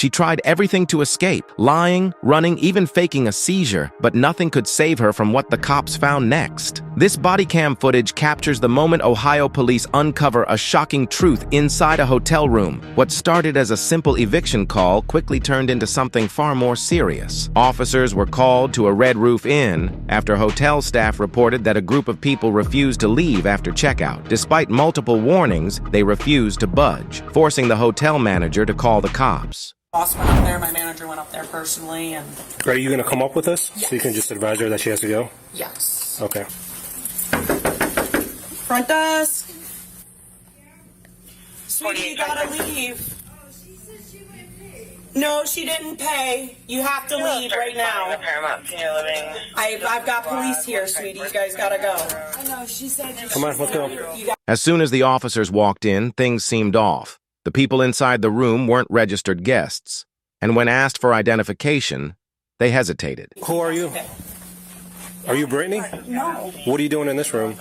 She tried everything to escape, lying, running, even faking a seizure, but nothing could save her from what the cops found next. This body cam footage captures the moment Ohio police uncover a shocking truth inside a hotel room. What started as a simple eviction call quickly turned into something far more serious. Officers were called to a Red Roof Inn after hotel staff reported that a group of people refused to leave after checkout. Despite multiple warnings, they refused to budge, forcing the hotel manager to call the cops. Boss went up there, my manager went up there personally, and... Are you going to come up with us? Yes. So you can just advise her that she has to go? Yes. Okay. Front desk. Sweetie, you gotta leave. No, she didn't pay. You have to leave right now. I've got police here, sweetie. You guys gotta go. I know, she said... Come on, let's go. As soon as the officers walked in, things seemed off. The people inside the room weren't registered guests, and when asked for identification, they hesitated. Who are you? Are you Brittany? No. What are you doing in this room?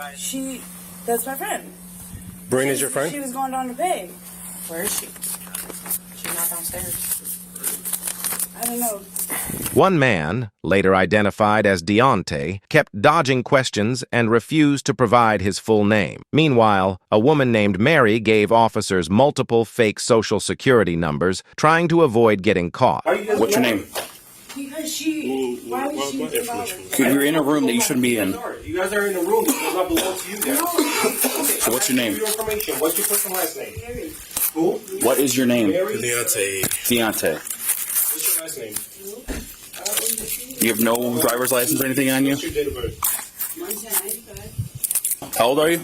That's my friend. Brittany's your friend? She was going down to pay. Where is she? She's not downstairs. I don't know. One man, later identified as Deontay, kept dodging questions and refused to provide his full name. Meanwhile, a woman named Mary gave officers multiple fake social security numbers, trying to avoid getting caught. What's your name? Because she... Why would she give out? You're in a room that you shouldn't be in. You guys are in a room that does not belong to you guys. Okay, So what's your name? Your information. What's your first and last name? Who? What is your name? Deontay. Deontay. What's your last name? You have no driver's license or anything on you? What's your date of birth? 1995. How old are you?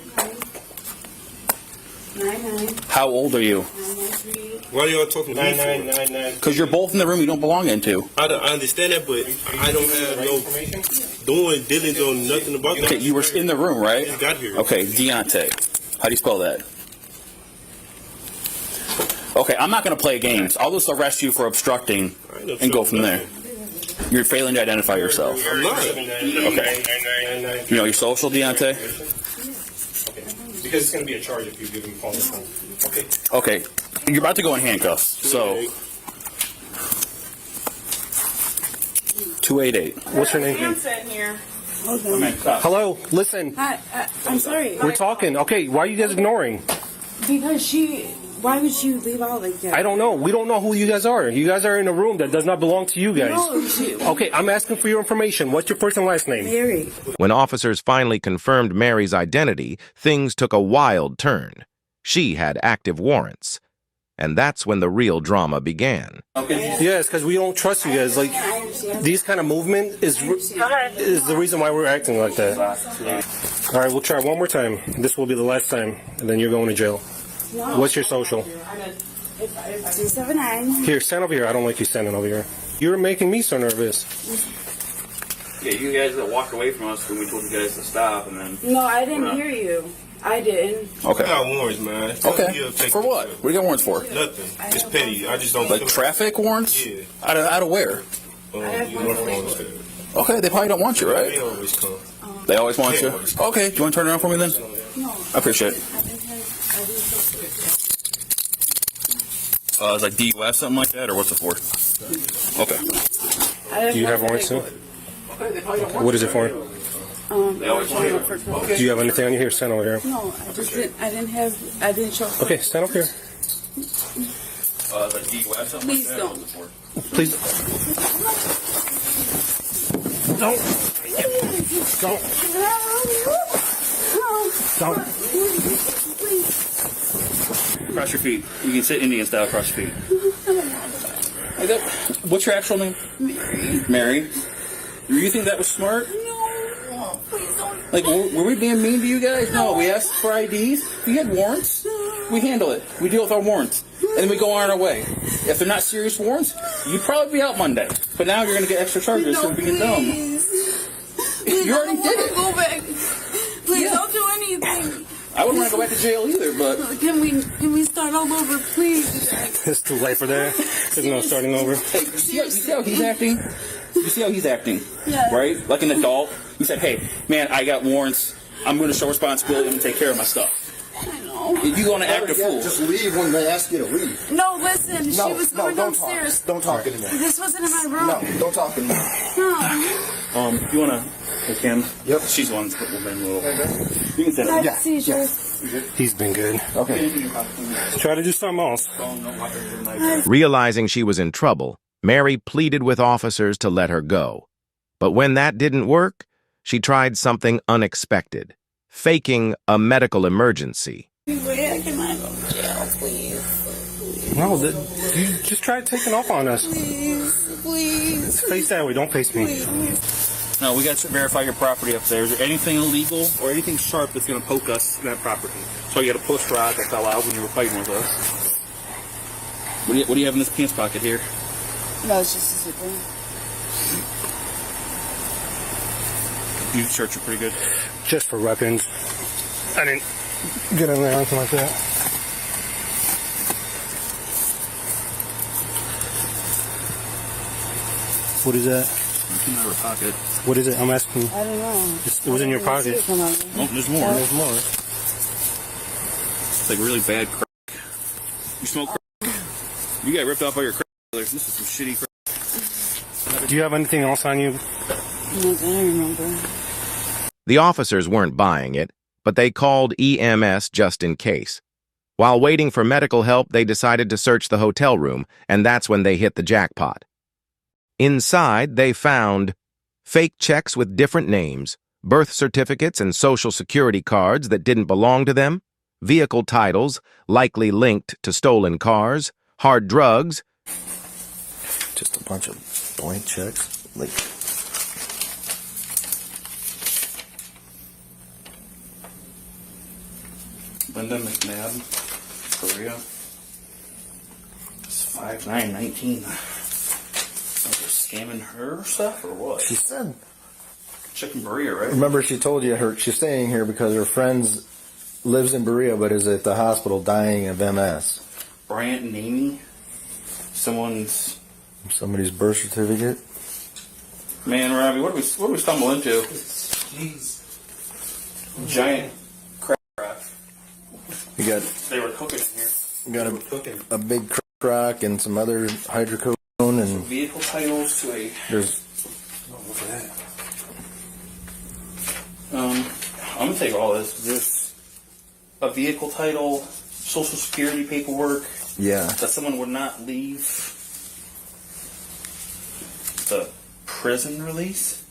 99. How old are you? 993. Why are y'all talking 9999. Because you're both in the room you don't belong into. I understand that, but I don't have no doing dealings on nothing about that. Okay, you were in the room, right? Just got here. Okay, Deontay. How do you spell that? Okay, I'm not going to play games. I'll just arrest you for obstructing and go from there. You're failing to identify yourself. I'm not. Okay. You know your social, Deontay? Because it's going to be a charge if you give him a phone. Okay. Okay. You're about to go in handcuffs. So 288. What's your name? I'm sitting here. Hello, listen. Hi, I'm sorry. We're talking. Okay, why are you guys ignoring? Because she... Why would you leave out like that? I don't know. We don't know who you guys are. You guys are in a room that does not belong to you guys. No, she... Okay, I'm asking for your information. What's your first and last name? Mary. When officers finally confirmed Mary's identity, things took a wild turn. She had active warrants. And that's when the real drama began. Yes, because we don't trust you guys. Like, these kind of movement is the reason why we're acting like that. All right, we'll try one more time. This will be the last time, and then you're going to jail. No. What's your social? 279. Here, stand over here. I don't like you standing over here. You're making me so nervous. Yeah, you guys that walked away from us when we told you guys to stop, and then... No, I didn't hear you. I didn't. I got warrants, man. Okay. For what? What do you got warrants for? Nothing. It's petty. I just don't... Like traffic warrants? Yeah. Out of where? Okay, they probably don't want you, right? They always come. They always want you? Okay, do you want to turn around for me then? No. I appreciate it. It's like DUS, something like that, or what's it for? Okay. Do you have warrants too? What is it for? They always want you. Do you have anything on you here? Stand over here. No, I didn't show. Okay, stand up here. It's like DUS, something Please like that. don't. What's it for? Please. Don't. Don't. Cross your feet. You can sit Indian style, cross your feet. Like that. What's your actual name? Mary. Mary? You think that was smart? No, please don't. Like, were we being mean to you guys? No, we asked for IDs. We had warrants. We handle it. We deal with our warrants. And then we go on our way. If they're not serious warrants, you'd probably be out Monday. But now you're going to get extra charges for being dumb. You already did it. Go back. Please don't do anything. I wouldn't want to go back to jail either, but... Can we start all over, please? It's too late for that. There's no starting over. Hey, you see how he's acting? You see how he's acting? Yeah. Right? Like an adult. He said, hey, man, I got warrants. I'm going to show responsibility and take care of my stuff. I know. You going to act a fool. Just leave when they ask you to leave. No, listen. She was going don't downstairs. Talk. Don't talk anymore. This wasn't in my room. No, don't talk anymore. No. You wanna? Hey, Kim. Yep. She's the one that's putting them in a little. You can sit I down. have seizures. He's been good. Okay. Try to do something else. Realizing she was in trouble, Mary pleaded with officers to let her go. But when that didn't work, she tried something unexpected, faking a medical emergency. Where can I go to jail, please? No, you just tried taking off on us. Please. Face that way, don't face me. No, we got to verify your property up there. Is there anything illegal or anything sharp that's going to poke us in that property? So you got a push rod that fell out when you were fighting with us. What do you have in this pants pocket here? No, it's just a zipper. You search it pretty good. Just for weapons. I didn't get in there or anything like that. What is that? Came out of her pocket. What is it? I'm asking. I don't know. It was in your pocket. Oh, there's more. There's more. It's like really bad crack. You smoke crack? You got ripped off by your crack dealers. This is some shitty crack. Do you have anything else on you? I don't remember. The officers weren't buying it, but they called EMS just in case. While waiting for medical help, they decided to search the hotel room, and that's when they hit the jackpot. Inside, they found fake checks with different names, birth certificates and social security cards that didn't belong to them, vehicle titles likely linked to stolen cars, hard drugs, Just a bunch of blank checks. Like, Linda McNabb, Korea. It's 5/9/19. Scamming her stuff or what? she said. Chicken Berea, right? Remember, she told you she's staying here because her friend lives in Berea but is at the hospital dying of MS. Bryant and Amy. Somebody's birth certificate. Man, Robbie, what do we stumble into? Jeez. Giant crap rock. You got They were cooking in here. a big crock and some other hydrocodone and Vehicle titles to a. there's Look at that. I'm gonna take all this. There's a vehicle title, social security paperwork yeah. that someone would not leave the prison release.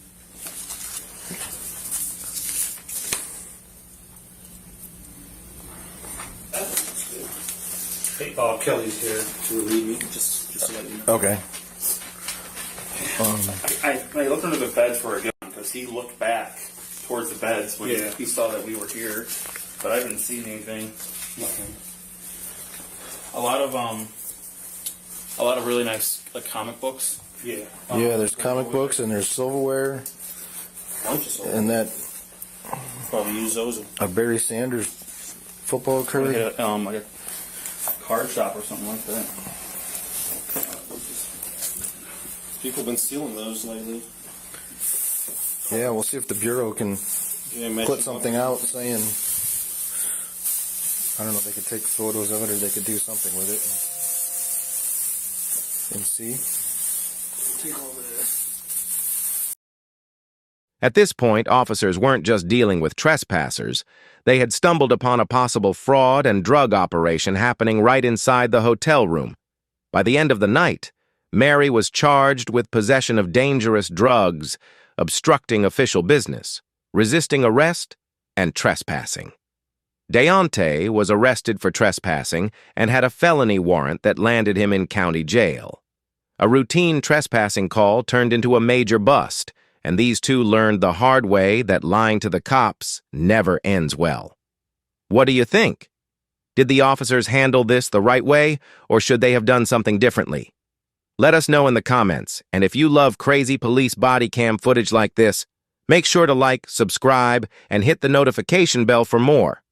Hey, Kelly's here to relieve me. Just to let you know. Okay. I looked under the beds for a gun because he looked back towards the beds when Yeah. he saw that we were here, but I didn't see anything. Nothing. A lot of really nice like comic books. Yeah. Yeah, there's comic books and there's silverware Bunch of stuff. and that Probably use those. a Barry Sanders football Like card. a card shop or something like that. People have been stealing those lately. Yeah, we'll see if the Bureau can put something out saying, I don't know, they could take photos of it or they could do something with it and see. Take all this. At this point, officers weren't just dealing with trespassers. They had stumbled upon a possible fraud and drug operation happening right inside the hotel room. By the end of the night, Mary was charged with possession of dangerous drugs, obstructing official business, resisting arrest, and trespassing. Deontay was arrested for trespassing and had a felony warrant that landed him in county jail. A routine trespassing call turned into a major bust, and these two learned the hard way that lying to the cops never ends well. What do you think? Did the officers handle this the right way, or should they have done something differently? Let us know in the comments, and if you love crazy police body cam footage like this, make sure to like, subscribe, and hit the notification bell for more.